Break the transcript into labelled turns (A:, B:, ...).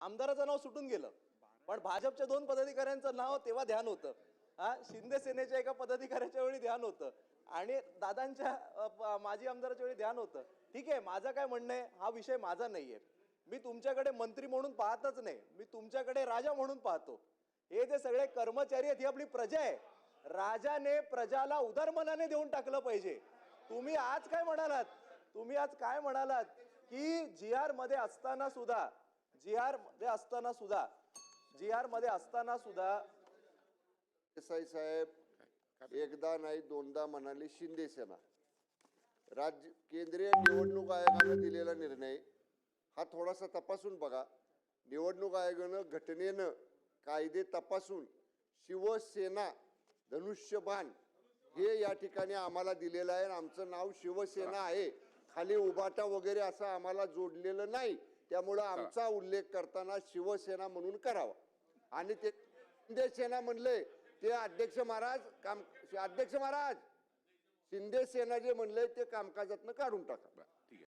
A: आमदाराचं नाव सुटून गेलं, पण भाजपच्या 2 पदाधिकाऱ्यांचं नाव तेव्हा ध्यान होतं. शिंदे सेनेच्या एका पदाधिकाऱ्याच्या वेळी ध्यान होतं आणि दादांच्या माजी आमदाराच्या वेळी ध्यान होतं. ठीक आहे, माझं काय म्हणणं आहे, हा विषय माझा नाहीये. मी तुमच्याकडे मंत्री म्हणून पाहतच नाही, मी तुमच्याकडे राजा म्हणून पाहतो. हे जे सगळे कर्मचारी आहेत ही आपली प्रजा आहे. राजाने प्रजाला उदारमनाने देऊन टाकलं पाहिजे. तुम्ही आज काय म्हणालात, की जी आर मध्ये असताना सुद्धा
B: देसाई साहेब एकदा नाही दोनदा म्हणाले शिंदे सेना. राज्य केंद्रीय निवडणूक आयोगाने दिलेला निर्णय हा थोडासा तपासून बघा. निवडणूक आयोगानं घटनेनं कायदे तपासून शिवसेना धनुष्यबाण हे या ठिकाणी आम्हाला दिलेलं आहे. आमचं नाव शिवसेना आहे, खाली उभाटा वगैरे असं आम्हाला जोडलेलं नाही. त्यामुळं आमचा उल्लेख करताना शिवसेना म्हणून करावा. आणि ते शिंदे सेना म्हणले ते अध्यक्ष महाराज शिंदे सेना जे म्हणले ते कामकाजातनं काढून टाका.